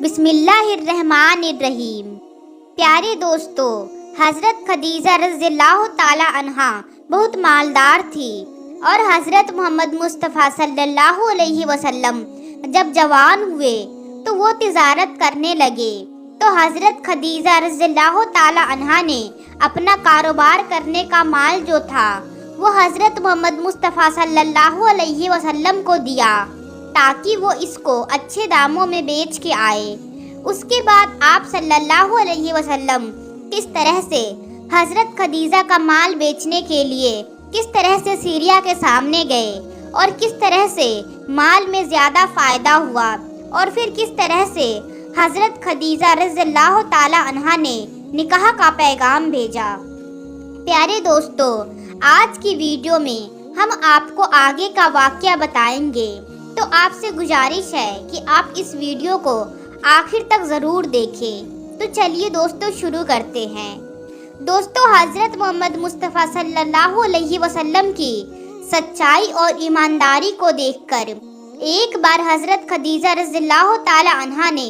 بسم اللہ الرحمن الرحیم۔ پیارے دوستو، حضرت خدیجہ رضی اللہ تعالی عنہا بہت مالدار تھی، اور حضرت محمد مصطفیٰ صلی اللہ علیہ وسلم جب جوان ہوئے تو وہ تجارت کرنے لگے، تو حضرت خدیجہ رضی اللہ تعالی عنہا نے اپنا کاروبار کرنے کا مال جو تھا وہ حضرت محمد مصطفیٰ صلی اللہ علیہ وسلم کو دیا تاکہ وہ اس کو اچھے داموں میں بیچ کے آئے۔ اس کے بعد آپ صلی اللہ علیہ وسلم کس طرح سے حضرت خدیجہ کا مال بیچنے کے لیے کس طرح سے سیریا کے سامنے گئے، اور کس طرح سے مال میں زیادہ فائدہ ہوا، اور پھر کس طرح سے حضرت خدیجہ رضی اللہ تعالی عنہا نے نکاح کا پیغام بھیجا۔ پیارے دوستو، آج کی ویڈیو میں ہم آپ کو آگے کا واقعہ بتائیں گے، تو آپ سے گزارش ہے کہ آپ اس ویڈیو کو آخر تک ضرور دیکھیں۔ تو چلیے دوستو شروع کرتے ہیں۔ دوستو، حضرت محمد مصطفیٰ صلی اللہ علیہ وسلم کی سچائی اور ایمانداری کو دیکھ کر ایک بار حضرت خدیجہ رضی اللہ تعالی عنہا نے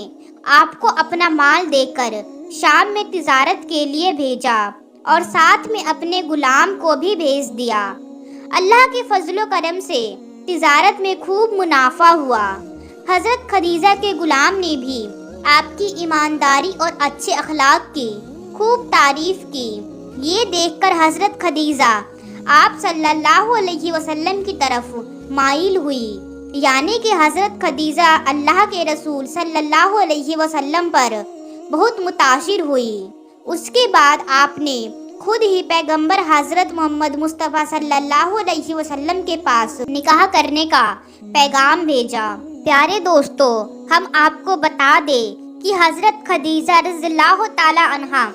آپ کو اپنا مال دے کر شام میں تجارت کے لیے بھیجا، اور ساتھ میں اپنے غلام کو بھی بھیج دیا۔ اللہ کے فضل و کرم سے تجارت میں خوب منافع ہوا۔ حضرت خدیجہ کے غلام نے بھی آپ کی ایمانداری اور اچھے اخلاق کی خوب تعریف کی۔ یہ دیکھ کر حضرت خدیجہ آپ صلی اللہ علیہ وسلم کی طرف مائل ہوئی، یعنی کہ حضرت خدیجہ اللہ کے رسول صلی اللہ علیہ وسلم پر بہت متاثر ہوئی۔ اس کے بعد آپ نے خود ہی پیغمبر حضرت محمد مصطفیٰ صلی اللہ علیہ وسلم کے پاس نکاح کرنے کا پیغام بھیجا۔ پیارے دوستو، ہم آپ کو بتا دیں کہ حضرت خدیجہ رضی اللہ تعالی عنہا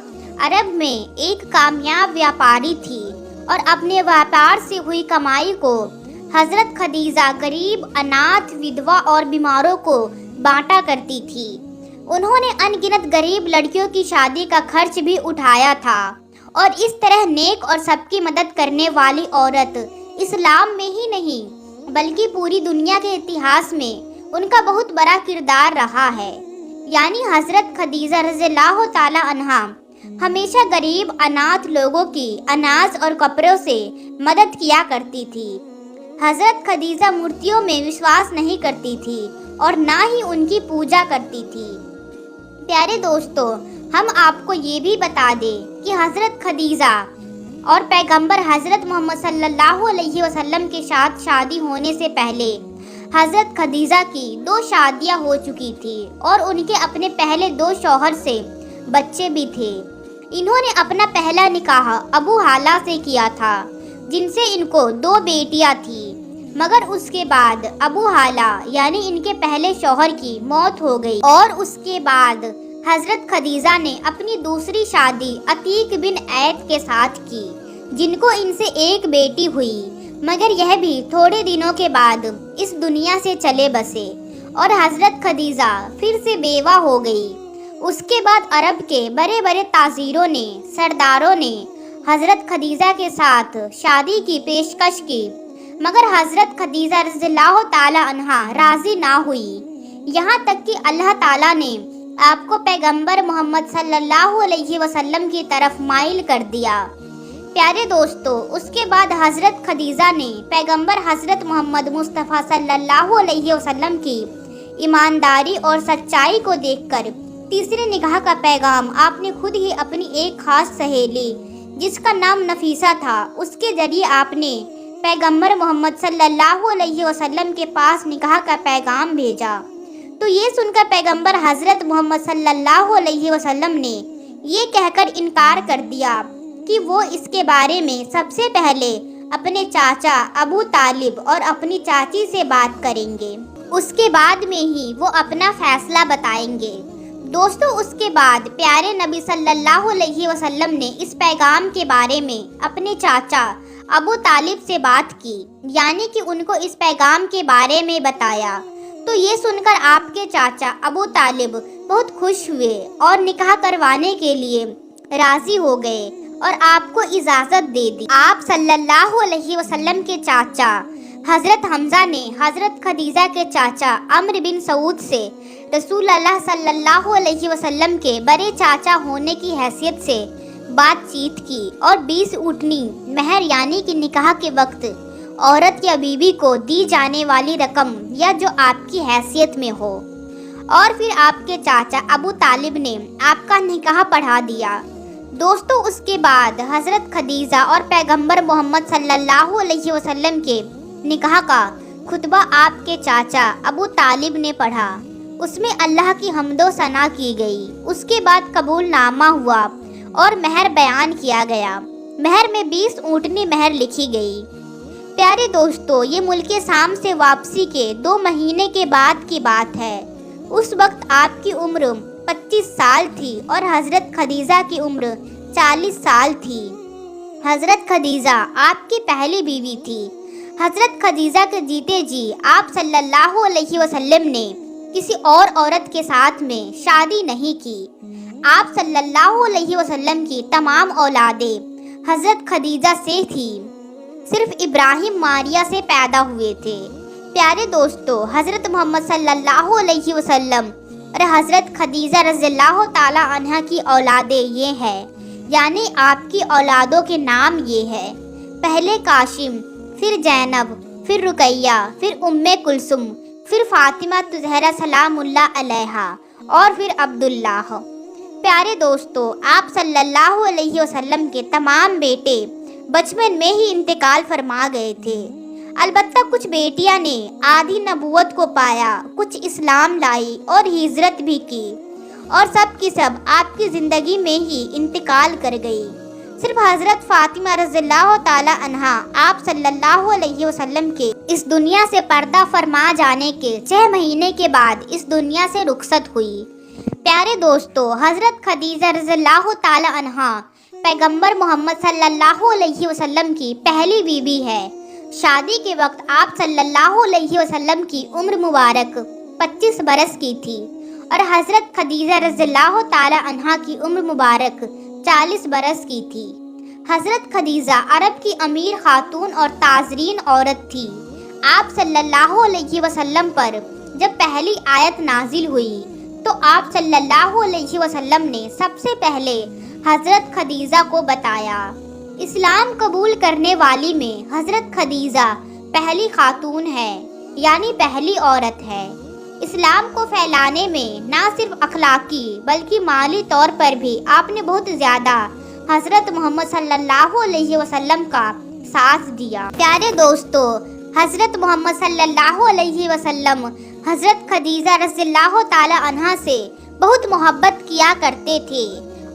عرب میں ایک کامیاب ویاپاری تھی، اور اپنے ویاپار سے ہوئی کمائی کو حضرت خدیجہ غریب، اناتھ، ودوا اور بیماروں کو بانٹا کرتی تھی۔ انہوں نے ان گنت غریب لڑکیوں کی شادی کا خرچ بھی اٹھایا تھا، اور اس طرح نیک اور سب کی مدد کرنے والی عورت اسلام میں ہی نہیں بلکہ پوری دنیا کے اتہاس میں ان کا بہت بڑا کردار رہا ہے۔ یعنی حضرت خدیجہ رضی اللہ تعالی عنہا ہمیشہ غریب، اناتھ لوگوں کی اناج اور کپڑوں سے مدد کیا کرتی تھی۔ حضرت خدیجہ مورتیوں میں وشواس نہیں کرتی تھی، اور نہ ہی ان کی پوجا کرتی تھی۔ پیارے دوستو، ہم آپ کو یہ بھی بتا دیں کہ حضرت خدیجہ اور پیغمبر حضرت محمد صلی اللہ علیہ وسلم کے ساتھ شادی ہونے سے پہلے حضرت خدیجہ کی 2 شادیاں ہو چکی تھی، اور ان کے اپنے پہلے 2 شوہر سے بچے بھی تھے۔ انہوں نے اپنا پہلا نکاح ابو حالہ سے کیا تھا، جن سے ان کو 2 بیٹیاں تھیں، مگر اس کے بعد ابو حالہ یعنی ان کے پہلے شوہر کی موت ہو گئی، اور اس کے بعد حضرت خدیجہ نے اپنی دوسری شادی عتیق بن عیط کے ساتھ کی، جن کو ان سے ایک بیٹی ہوئی، مگر یہ بھی تھوڑے دنوں کے بعد اس دنیا سے چلے بسے، اور حضرت خدیجہ پھر سے بیوہ ہو گئی۔ اس کے بعد عرب کے بڑے بڑے تاجروں نے، سرداروں نے حضرت خدیجہ کے ساتھ شادی کی پیشکش کی، مگر حضرت خدیجہ رضی اللہ تعالی عنہا راضی نہ ہوئی، یہاں تک کہ اللہ تعالیٰ نے آپ کو پیغمبر محمد صلی اللہ علیہ وسلم کی طرف مائل کر دیا۔ پیارے دوستو، اس کے بعد حضرت خدیجہ نے پیغمبر حضرت محمد مصطفیٰ صلی اللہ علیہ وسلم کی ایمانداری اور سچائی کو دیکھ کر تیسرے نکاح کا پیغام آپ نے خود ہی اپنی ایک خاص سہیلی، جس کا نام نفیسہ تھا، اس کے ذریعے آپ نے پیغمبر محمد صلی اللہ علیہ وسلم کے پاس نکاح کا پیغام بھیجا۔ تو یہ سن کر پیغمبر حضرت محمد صلی اللہ علیہ وسلم نے یہ کہہ کر انکار کر دیا کہ وہ اس کے بارے میں سب سے پہلے اپنے چاچا ابو طالب اور اپنی چاچی سے بات کریں گے، اس کے بعد میں ہی وہ اپنا فیصلہ بتائیں گے۔ دوستو، اس کے بعد پیارے نبی صلی اللہ علیہ وسلم نے اس پیغام کے بارے میں اپنے چاچا ابو طالب سے بات کی، یعنی کہ ان کو اس پیغام کے بارے میں بتایا۔ تو یہ سن کر آپ کے چاچا ابو طالب بہت خوش ہوئے، اور نکاح کروانے کے لیے راضی ہو گئے، اور آپ کو اجازت دے دی۔ آپ صلی اللہ علیہ وسلم کے چاچا हजरत हमजा ने हजरत खदीजा के चाचा अम्र बिन सऊद से रसूल अल्लाह सल्लल्लाहु अलैहि वसल्लम के बड़े चाचा होने की हैसियत से बातचीत की और 20 ऊँटनी महर यानी कि निकाह के वक्त औरत या बीवी को दी जाने वाली रकम या जो आपकी हैसियत में हो। और फिर आपके चाचा अबू तालिब ने आपका निकाह पढ़ा दिया। दोस्तों, उसके बाद हजरत खदीजा और पैगंबर मोहम्मद सल्लल्लाहु अलैहि वसल्लम के निकाह का खुतबा आपके चाचा अबू तालिब ने पढ़ा। उसमें अल्लाह की हम्दो सना की गई। उसके बाद कबूलनामा हुआ और महर बयान किया गया। महर में 20 ऊँटनी महर लिखी गई। प्यारे दोस्तों, ये मुल्क शाम से वापसी के 2 महीने के बाद की बात है। उस वक्त आपकी उम्र 25 साल थी और हजरत खदीजा की उम्र 40 साल थी। हजरत खदीजा आपकी पहली बीवी थी। हजरत खदीजा के जीते जी आप सल्लल्लाहु अलैहि वसल्लम ने किसी और औरत के साथ में शादी नहीं की। आप सल्लल्लाहु अलैहि वसल्लम की तमाम औलादें हजरत खदीजा से थी। सिर्फ इब्राहिम मारिया से पैदा हुए थे। प्यारे दोस्तों, हजरत मोहम्मद सल्लल्लाहु अलैहि वसल्लम और हजरत खदीजा रज़ियल्लाहु ताला अन्हा की औलादें ये हैं, यानी आपकी औलादों के नाम ये है। पहले काशिम, फिर जैनब, फिर रुकैया, फिर उम्मे कुलसुम, फिर फातिमा तुज़हरा सलामुल्लाह अलैहा और फिर अब्दुल्लाह। प्यारे दोस्तों, आप सल्लल्लाहु अलैहि वसल्लम के तमाम बेटे बचपन में ही इंतकाल फरमा गए थे। अलबत्ता कुछ बेटियां ने आधी नबूवत को पाया, कुछ इस्लाम लाई और हिजरत भी की, और सब की सब आपकी ज़िंदगी में ही इंतकाल कर गई। सिर्फ हजरत फातिमा रज़ियल्लाहु ताला अन्हा आप सल्लल्लाहु अलैहि वसल्लम के इस दुनिया से पर्दा फरमा जाने के 6 महीने के बाद इस दुनिया से रुखसत हुई। प्यारे दोस्तों, हजरत खदीजा रज़ियल्लाहु ताला अन्हा पैगंबर मोहम्मद सल्लल्लाहु अलैहि वसल्लम की पहली बीवी है। शादी के वक्त आप सल्लल्लाहु अलैहि वसल्लम की उम्र मुबारक 25 बरस की थी और हजरत खदीजा रज़ियल्लाहु ताला अन्हा की उम्र मुबारक 40 बरस की थी। हजरत खदीजा अरब की अमीर खातून और ताजरीन औरत थी। आप सल्लल्लाहु अलैहि वसल्लम पर जब पहली आयत नाजिल हुई तो आप सल्लल्लाहु अलैहि वसल्लम ने सबसे पहले हजरत खदीजा को बताया। इस्लाम कबूल करने वाली में हजरत खदीजा पहली खातून है, यानी पहली औरत है। इस्लाम को फैलाने में ना सिर्फ अखलाकी बल्कि माली तौर पर भी आपने बहुत ज़्यादा हजरत मोहम्मद सल्लल्लाहु अलैहि वसल्लम का साथ दिया। प्यारे दोस्तों, हजरत मोहम्मद सल्लल्लाहु अलैहि वसल्लम हजरत खदीजा रज़ियल्लाहु ताला अन्हा से बहुत मोहब्बत किया करते थे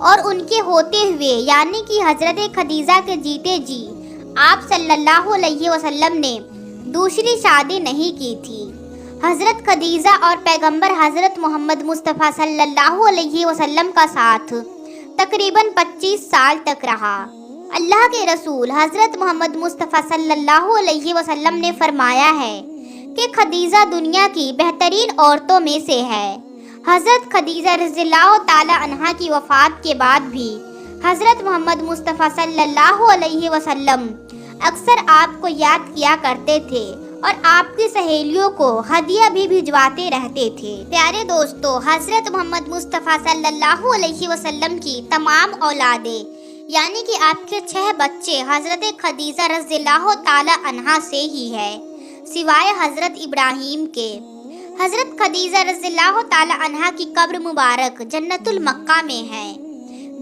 और उनके होते हुए यानी कि हजरत खदीजा के जीते जी आप सल्लल्लाहु अलैहि वसल्लम ने दूसरी शादी नहीं की थी। हजरत खदीजा और पैगंबर हजरत मोहम्मद मुस्तफ़ा सल्लल्लाहु अलैहि वसल्लम का साथ तकरीबन 25 साल तक रहा। अल्लाह के रसूल हजरत मोहम्मद मुस्तफ़ा सल्लल्लाहु अलैहि वसल्लम ने फरमाया है कि खदीजा दुनिया की बेहतरीन औरतों में से है। हजरत खदीजा रज़ियल्लाहु ताला अन्हा की वफ़ात के बाद भी हजरत मोहम्मद मुस्तफ़ा सल्लल्लाहु अलैहि वसल्लम अक्सर आपको याद किया करते थे और आपकी सहेलियों को हदिया भी भिजवाते रहते थे। प्यारे दोस्तों, हजरत मोहम्मद मुस्तफ़ा सल्लल्लाहु अलैहि वसल्लम की तमाम औलादें यानी कि आपके 6 बच्चे हजरत खदीजा रज़ियल्लाहु ताला अन्हा से ही है, सिवाय हजरत इब्राहीम के। हजरत खदीजा रज़ियल्लाहु ताला अन्हा की कब्र मुबारक जन्नतुल मक्का में है।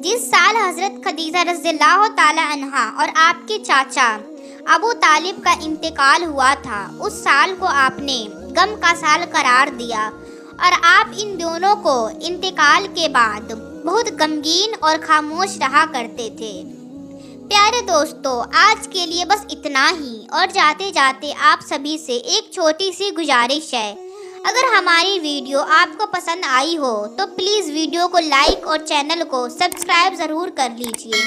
जिस साल हजरत खदीजा रज़ियल्लाहु ताला अन्हा और आपके चाचा अबू तालिब का इंतकाल हुआ था, उस साल को आपने गम का साल करार दिया और आप इन दोनों को इंतकाल के बाद बहुत गमगीन और खामोश रहा करते थे। प्यारे दोस्तों, आज के लिए बस इतना ही और जाते जाते आप सभी से एक छोटी सी गुजारिश है। अगर हमारी वीडियो आपको पसंद आई हो तो प्लीज़ वीडियो को लाइक और चैनल को सब्सक्राइब ज़रूर कर लीजिए।